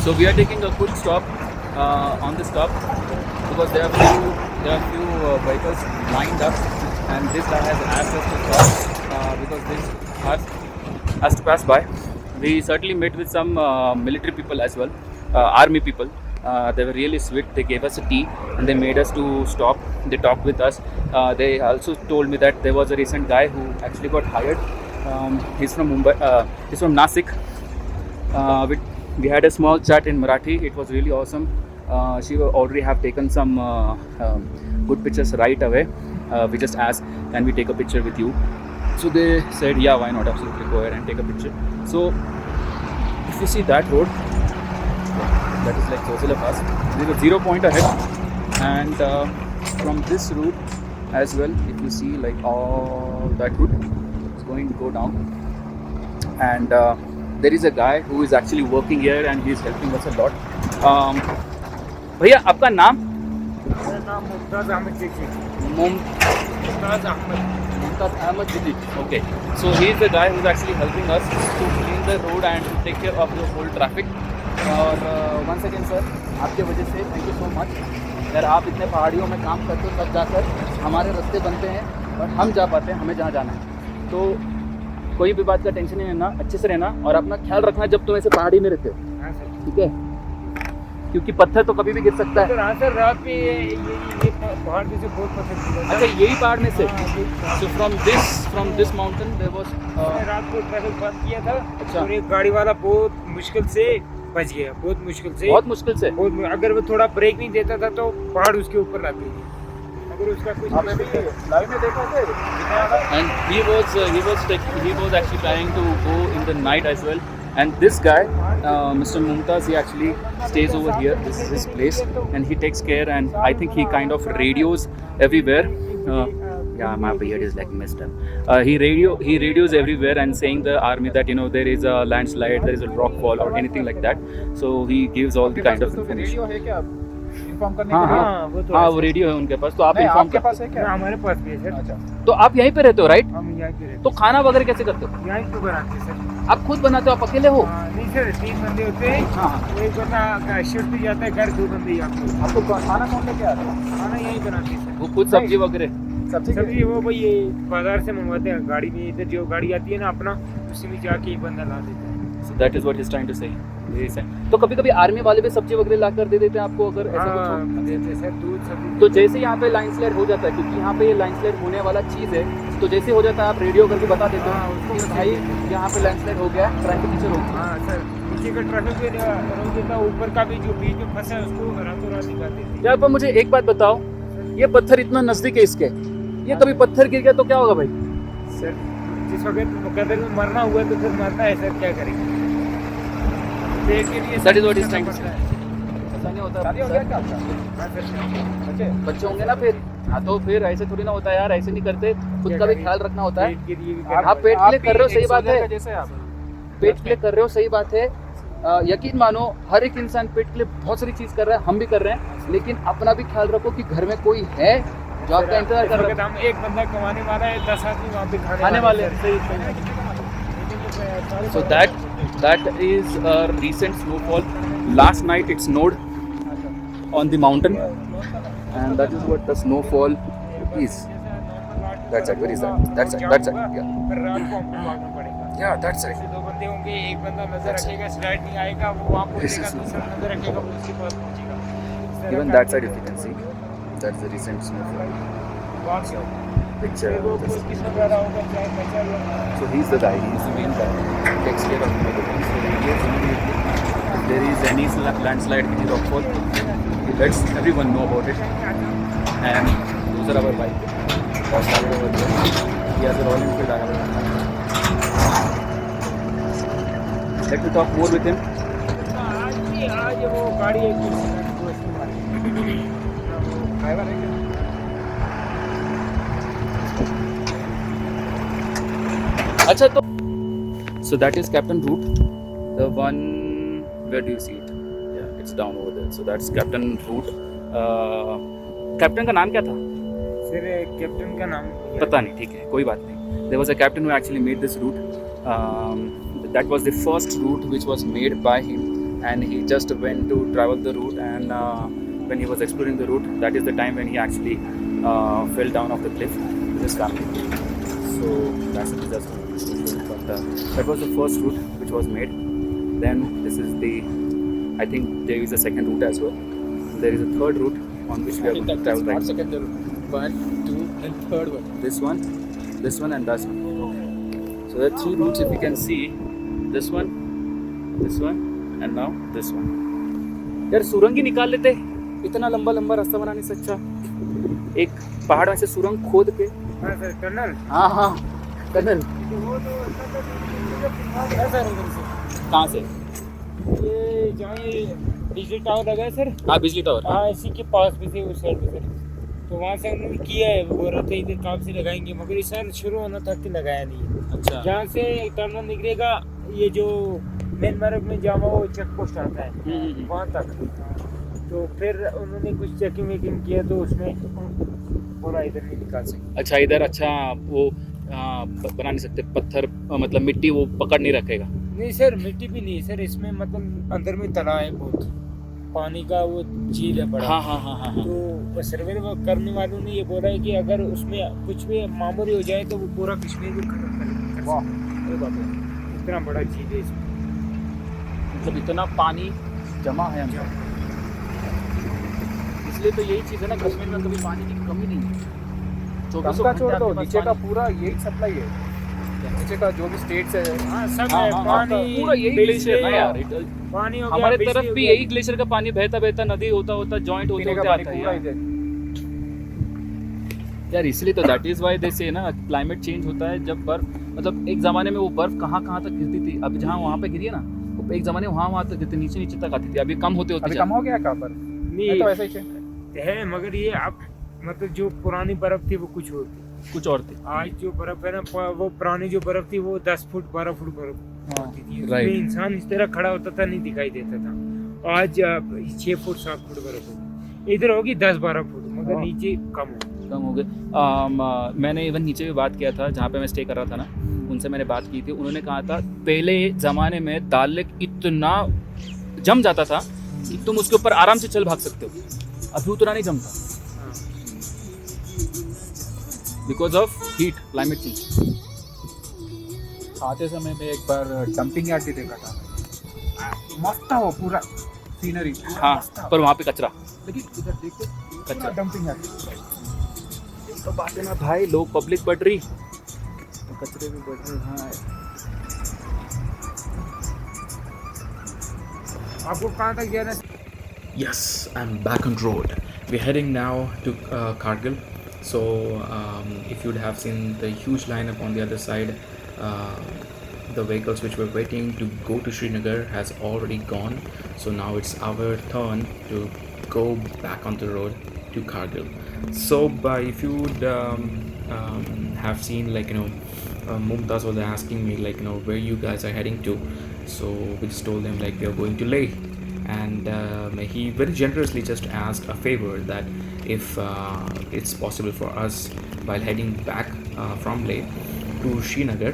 So we are taking a quick stop on this stop because there are few vehicles lined up, and this guy has asked us to stop because this has to pass by. We certainly met with some military people as well, army people. They were really sweet. They gave us a tea and they made us to stop. They talked with us. They also told me that there was a recent guy who actually got hired. He's from Mumbai. He's from Nasik. We had a small chat in Marathi. It was really awesome. She already have taken some good pictures right away. We just asked, can we take a picture with you? So they said, yeah, why not? Absolutely, go ahead and take a picture. So if you see that road, that is like Zozila Pass. There is a 0 point ahead, and from this route as well, if you see like all that route, it's going to go down. And there is a guy who is actually working here and he is helping us a lot. भैया आपका नाम? मेरा नाम मुमताज़ अहमद जी। Mumtaz Ahmed Didi. Okay, so he is the guy who is actually helping us to clean the road and to take care of the whole traffic. और once again sir, आपके वजह से thank you so much. यार आप इतने पहाड़ियों में काम करते हो, तब जाकर हमारे रास्ते बनते हैं और हम जा पाते हैं हमें जहाँ जाना है। तो कोई भी बात का टेंशन नहीं लेना, अच्छे से रहना और अपना ख्याल रखना जब तुम ऐसे पहाड़ी में रहते हो, ठीक है? क्योंकि पत्थर तो कभी भी गिर सकता है। हाँ सर, रात में ये पहाड़ में से बहुत पत्थर गिरा। अच्छा, यही पहाड़ में से? So from this mountain there was रात को ट्रैफिक बंद किया था। अच्छा। और एक गाड़ी वाला बहुत मुश्किल से बच गया, बहुत मुश्किल से। अगर वो थोड़ा ब्रेक नहीं देता था तो पहाड़ उसके ऊपर लग गई। अगर उसका कुछ लाइव में देखा था। And he was actually trying to go in the night as well. And this guy, Mr. Mumtaz, he actually stays over here. This is his place, and he takes care. And I think he kind of radios everywhere. Yeah, my beard is like messed up. He radios everywhere and saying the army that there is a landslide, there is a rock fall or anything like that. So he gives all the kind of information. Inform करने के लिए। हाँ, वो radio है उनके पास। तो आप inform आपके पास है क्या? हमारे पास भी है सर। अच्छा, तो आप यहीं पे रहते हो राइट? हम यहीं पे रहते हैं। तो खाना वगैरह कैसे करते हो? यहीं पे बनाते हैं सर। आप खुद बनाते हो? आप अकेले हो? नहीं सर, 3 बंदे होते हैं। हाँ। एक बंदा शिफ्ट पे जाता है, घर 2 बंदे आपको खाना कौन लेके आता है? खाना यहीं बनाते हैं सर। वो खुद सब्जी वगैरह? सब्जी वो भाई ये बाजार से मंगवाते हैं, गाड़ी में। इधर जो गाड़ी आती है ना अपना, उसी में जाके एक बंदा ला देता है। So that is what he's trying to say. तो कभी कभी आर्मी वाले भी सब्जी वगैरह ला कर दे देते हैं आपको अगर ऐसा कुछ हो? देते हैं सर, दूध सब्जी। तो जैसे यहाँ पे लैंडस्लाइड हो जाता है, क्योंकि यहाँ पे ये लैंडस्लाइड होने वाला चीज़ है, तो जैसे हो जाता है आप रेडियो करके बता देते हो कि भाई यहाँ पे लैंडस्लाइड हो गया, ट्रैफिक नीचे रोक। हाँ सर, नीचे का ट्रैफिक भी रोक देता, ऊपर का भी जो बीच में फंसा है उसको रातों रात निकाल देते हैं। यार पर मुझे एक बात बताओ, ये पत्थर इतना नज़दीक है इसके, ये कभी पत्थर गिर गया तो क्या होगा भाई? सर जिस वक्त मुकद्दर में मरना हुआ तो फिर मरना है सर, क्या करेंगे? That is what he's trying to say. ऐसा नहीं होता। शादी हो गया क्या आपका? बच्चे होंगे ना फिर। हाँ, तो फिर ऐसे थोड़ी ना होता है यार, ऐसे नहीं करते, खुद का भी ख्याल रखना होता है। आप पेट के लिए कर रहे हो, सही बात है। पेट के लिए कर रहे हो, सही बात है। यकीन मानो हर एक इंसान पेट के लिए बहुत सारी चीज़ कर रहा है, हम भी कर रहे हैं, लेकिन अपना भी ख्याल रखो कि घर में कोई है जो आपका इंतजार कर रहा है। हम एक बंदा कमाने वाला है, 10 आदमी वहाँ पे खाने वाले हैं। सही। So that is a recent snowfall. Last night it snowed on the mountain, and that is what the snowfall is. That's it. Where is that? That's it. Yeah, that's it. 2 बंदे होंगे, एक बंदा नजर रखेगा, स्लाइड नहीं आएगा, वो वहाँ पहुंचेगा, दूसरा नजर रखेगा, वो उसके पास पहुंचेगा। Even that side, if you can see, that's the recent snowfall. Picture. So he's the guy. He's the main guy. He takes care of everything. So radios immediately. If there is any landslide, any rockfall, he lets everyone know about it. And those are our bike. That's over there. He has a Royal Enfield. Let me talk more with him. आज वो गाड़ी एक driver है। अच्छा, तो so that is Captain Root, the one, where do you see it? Yeah, it's down over there. So that's Captain Root. Captain का नाम क्या था? सर कैप्टन का नाम पता नहीं, ठीक है, कोई बात नहीं। There was a captain who actually made this route. That was the first route which was made by him, and he just went to travel the route, and when he was exploring the route, that is the time when he actually fell down off the cliff with his family. So that's a disaster. But that was the first route which was made. Then this is the, I think there is a second route as well. There is a third route on which we are going to travel. Not second route. 1, 2, and third one. This one, and that one. So there are 3 routes if you can see. This one, and now this one. यार सुरंग ही निकाल लेते, इतना लंबा लंबा रास्ता बनाने से अच्छा एक पहाड़ में से सुरंग खोद के। टनल। हाँ टनल। कहाँ से? ये जहाँ बिजली टावर लगा है सर। हाँ बिजली टावर। हाँ इसी के पास भी थे उस साइड पे सर। तो वहाँ से हमने किया है, वो बोल रहे थे इधर काम से लगाएंगे, मगर इस साल शुरू होना था कि लगाया नहीं है। अच्छा। जहाँ से टनल निकलेगा ये जो मेन मार्ग में जावा वो चेक पोस्ट आता है वहाँ तक। तो फिर उन्होंने कुछ चेकिंग वेकिंग किया तो उसमें बोला इधर नहीं निकाल सकते। अच्छा इधर अच्छा वो बना नहीं सकते, पत्थर मतलब मिट्टी वो पकड़ नहीं रखेगा। नहीं सर मिट्टी भी नहीं सर, इसमें मतलब अंदर में तलाव है, बहुत पानी का वो झील है बड़ा। हाँ। तो सर्वे करने वालों ने ये बोला है कि अगर उसमें कुछ भी मामूली हो जाए तो वो पूरा कश्मीर को खत्म कर देगा। वाह इतना बड़ा झील है इसमें, मतलब इतना पानी जमा है अंदर, इसलिए तो यही चीज़ है ना, कश्मीर में कभी पानी की कमी नहीं है। छोड़ दो, नीचे का पूरा यही सप्लाई है, नीचे का जो भी स्टेट्स है। हाँ सब है पानी, पूरा यही ग्लेशियर है यार। पानी हो गया, हमारे तरफ भी यही ग्लेशियर का पानी बहता नदी होता जॉइंट होते आता है यार। इसलिए तो दैट इज व्हाई दे से ना क्लाइमेट चेंज होता है। जब बर्फ मतलब एक ज़माने में वो बर्फ कहाँ तक गिरती थी, अभी जहाँ वहाँ पे गिरी है ना, वो एक ज़माने वहाँ तक गिरती, नीचे तक आती थी, अभी कम होते कम हो गया कहाँ पर? नहीं तो ऐसा ही है, मगर ये अब मतलब जो पुरानी बर्फ थी वो कुछ और थी। आज जो बर्फ है ना, वो पुरानी जो बर्फ थी वो 10 फुट 12 फुट बर्फ होती थी। उसमें इंसान इस तरह खड़ा होता था, नहीं दिखाई देता था। आज 6 फुट 7 फुट बर्फ होगी, इधर होगी 10-12 फुट, मगर नीचे कम हो गए। मैंने इवन नीचे भी बात किया था, जहाँ पे मैं स्टे कर रहा था ना, उनसे मैंने बात की थी। उन्होंने कहा था पहले ज़माने में दाल लेक इतना जम जाता था कि तुम उसके ऊपर आराम से चल भाग सकते हो, अभी उतना नहीं जमता because of heat, climate change. आते समय में एक बार डंपिंग यार्ड भी देखा था, मस्त था वो पूरा सीनरी। हाँ पर वहाँ पे कचरा, लेकिन इधर देखते कचरा डंपिंग यार्ड। तो बात है ना भाई, लोग पब्लिक बढ़ रही तो कचरे भी बढ़ रहे। हाँ आपको कहाँ तक जाना है? Yes, I'm back on road. We're heading now to Kargil. So if you'd have seen the huge lineup on the other side, the vehicles which were waiting to go to Srinagar has already gone. So now it's our turn to go back on the road to Kargil. So if you'd have seen, like, you know, Mumtaz was asking me, like, you know, where you guys are heading to. So we just told him like we are going to Leh, and he very generously just asked a favor that if it's possible for us while heading back from Leh to Srinagar,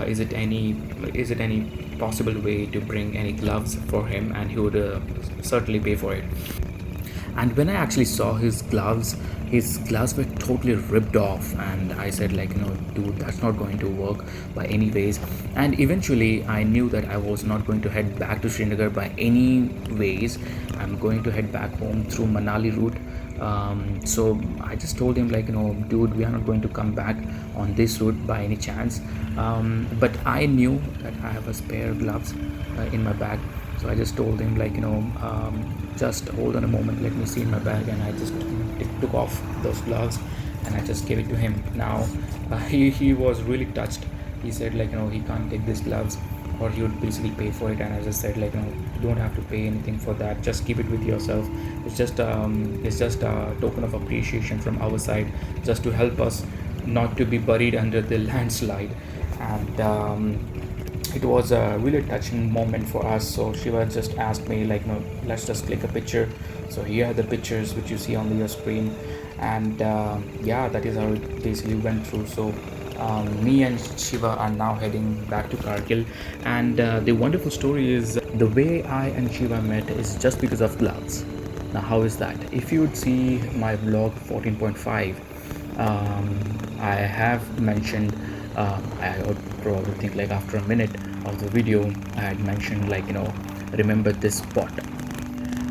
is it any possible way to bring any gloves for him, and he would certainly pay for it. And when I actually saw his gloves were totally ripped off, and I said, like, you know, dude, that's not going to work by any ways. And eventually I knew that I was not going to head back to Srinagar by any ways. I'm going to head back home through Manali route. So I just told him, like, you know, dude, we are not going to come back on this route by any chance. But I knew that I have a spare gloves in my bag. So I just told him, like, you know, just hold on a moment, let me see in my bag. And I just took off those gloves and I just gave it to him. Now he was really touched. He said, like, you know, he can't take these gloves, or he would basically pay for it. And I just said, like, you know, you don't have to pay anything for that, just keep it with yourself. It's just a token of appreciation from our side, just to help us not to be buried under the landslide. And it was a really touching moment for us. So Shiva just asked me, like, no, let's just click a picture. So here are the pictures which you see on your screen. And yeah, that is how it basically went through. So me and Shiva are now heading back to Kargil. And the wonderful story is The way I and Shiva met is just because of gloves. Now, how is that? If you would see my vlog 14.5, I have mentioned, I would probably think like after a minute of the video, I had mentioned like, remember this spot.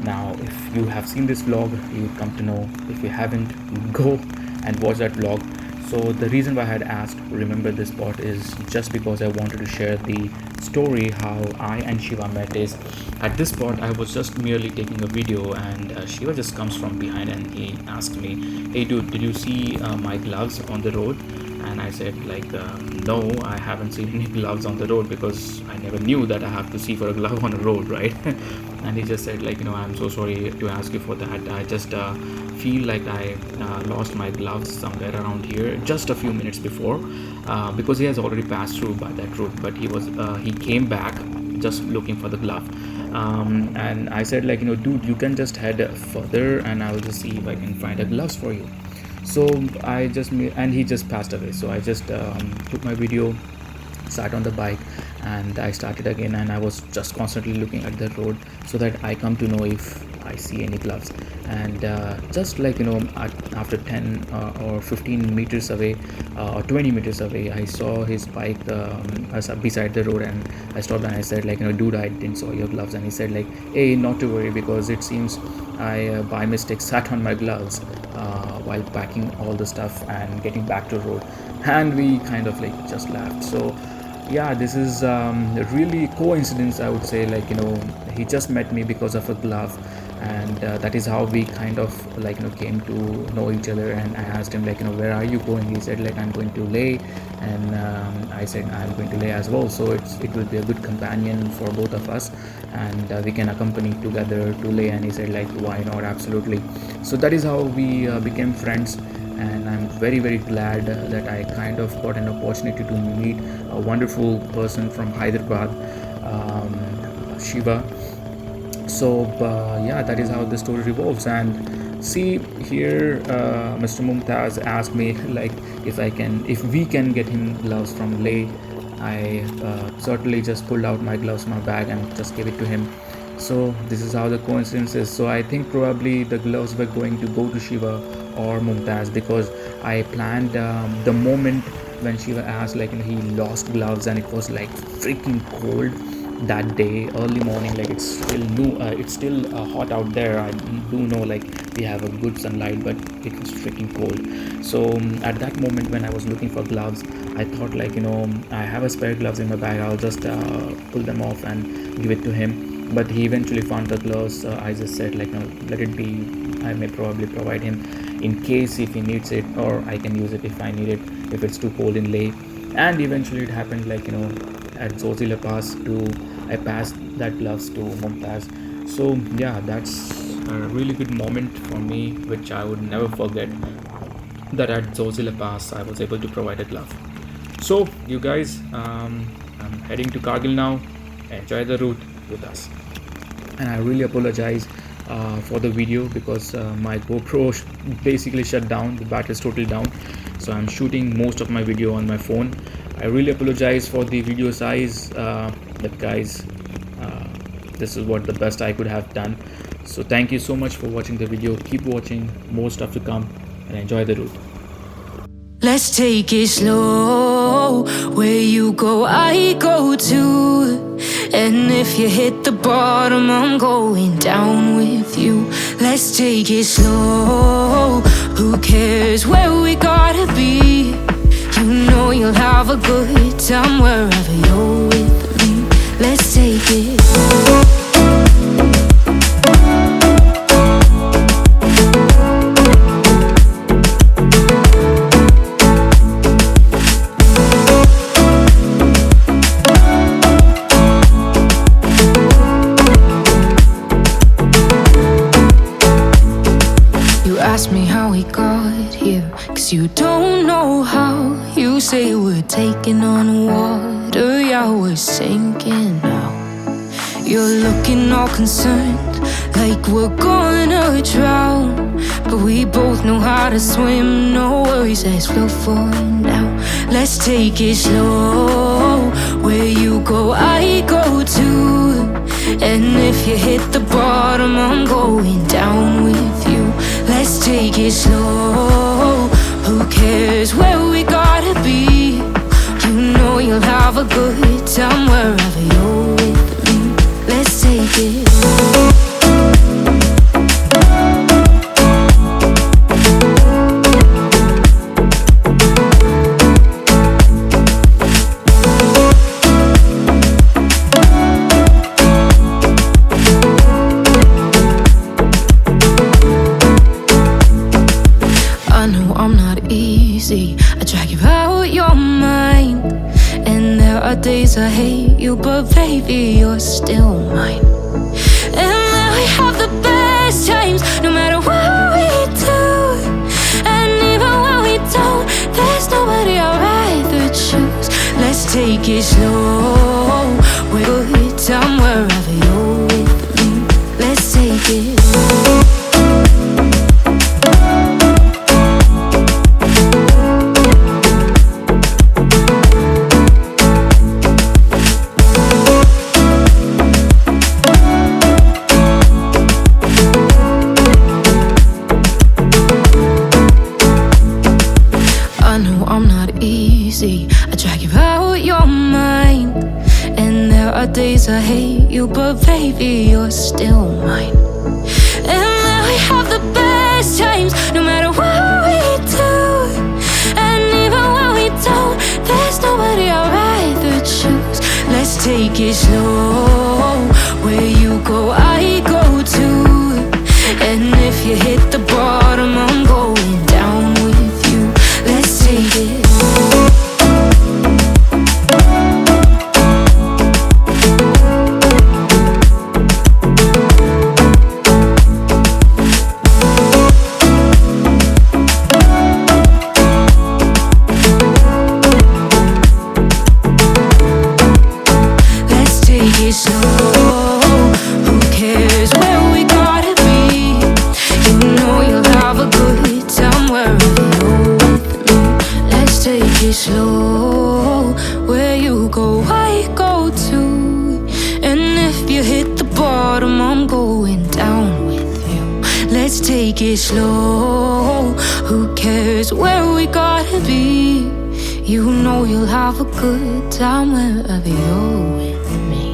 Now, if you have seen this vlog, you would come to know. If you haven't, go and watch that vlog. So the reason why I had asked remember this spot is just because I wanted to share the story how I and Shiva met. Is at this spot I was just merely taking a video, and Shiva just comes from behind and he asked me, hey dude, did you see my gloves on the road? And I said like, no, I haven't seen any gloves on the road, because I never knew that I have to see for a glove on a road, right? And he just said like, I'm so sorry to ask you for that. I just feel like I lost my gloves somewhere around here just a few minutes before, because he has already passed through by that route, but he came back just looking for the glove. And I said like, dude, you can just head further and I'll just see if I can find a gloves for you. So and he just passed away. So I just took my video, sat on the bike, and I started again, and I was just constantly looking at the road so that I come to know if I see any gloves. And just like after 10 or 15 meters away or 20 meters away, I saw his bike beside the road, and I stopped and I said like, dude, I didn't saw your gloves. And he said like, hey, not to worry, because it seems I by mistake sat on my gloves while packing all the stuff and getting back to the road. And we kind of like just laughed. So yeah, this is really coincidence, I would say. Like he just met me because of a glove, and that is how we kind of like came to know each other. And I asked him like, where are you going? He said like, I'm going to Leh. And I said I'm going to Leh as well, so it will be a good companion for both of us, and we can accompany together to Leh. And he said like, why not, absolutely. So that is how we became friends. And I'm very, very glad that I kind of got an opportunity to meet a wonderful person from Hyderabad, Shiva. So yeah, that is how the story revolves. And see here, Mr. Mumtaz asked me like if we can get him gloves from Leh. I certainly just pulled out my gloves from my bag and just gave it to him. So this is how the coincidence is. So I think probably the gloves were going to go to Shiva or Mumtaz, because I planned the moment when Shiva asked like he lost gloves, and it was like freaking cold that day, early morning. Like it's still hot out there. I do know like we have a good sunlight, but it was freaking cold. So at that moment when I was looking for gloves, I thought like I have a spare gloves in my bag, I'll just pull them off and give it to him. But he eventually found the gloves. I just said like, no, let it be. I may probably provide him in case if he needs it, or I can use it if I need it, if it's too cold in Leh. And eventually it happened like at Zozila Pass I passed that gloves to Mumtaz. So yeah, that's a really good moment for me, which I would never forget, that at Zozila Pass I was able to provide a glove. So you guys, I'm heading to Kargil now. Enjoy the route with us. And I really apologize for the video, because my GoPro basically shut down. The battery is totally down, so I'm shooting most of my video on my phone. I really apologize for the video size, but guys, this is what the best I could have done. So thank you so much for watching the video. Keep watching, more stuff to come, and enjoy the route. Let's take it slow. Where you go, I go too. And if you hit the bottom, I'm going down with you. Let's take it slow. Who cares where we gotta be? You know you'll have a good time wherever you're with me. Let's take it slow. Ask me how we got here, 'cause you don't know how. You say we're taking on water, yeah, we're sinking now. You're looking all concerned, like we're gonna drown. But we both know how to swim, no worries as we're falling down. Let's take it slow, where you go, I go too. And if you hit the bottom, I'm going down with you. Let's take it slow, who cares where we gotta be? You know you'll have a good time wherever you're with me. Let's take it slow. I drag you out your mind, and there are days I hate you, but baby, you're still mine. And then we have the best times, no matter what we do. And even when we don't, there's nobody I'd rather choose. Let's take it slow, we're good time wherever you're with me. Let's take it slow. I drag you out your mind, and there are days I hate you, but baby, you're still mine. And then we have the best times, no matter what we do. And even when we don't, there's nobody I'd rather choose. Let's take it slow, where you go, I go too. And if you hit the bottom, I'm going down with you. Let's take it slow. Slow, where you go, I go too. And if you hit the bottom, I'm going down with you. Let's take it slow, who cares where we gotta be? You know you'll have a good time wherever you're with me.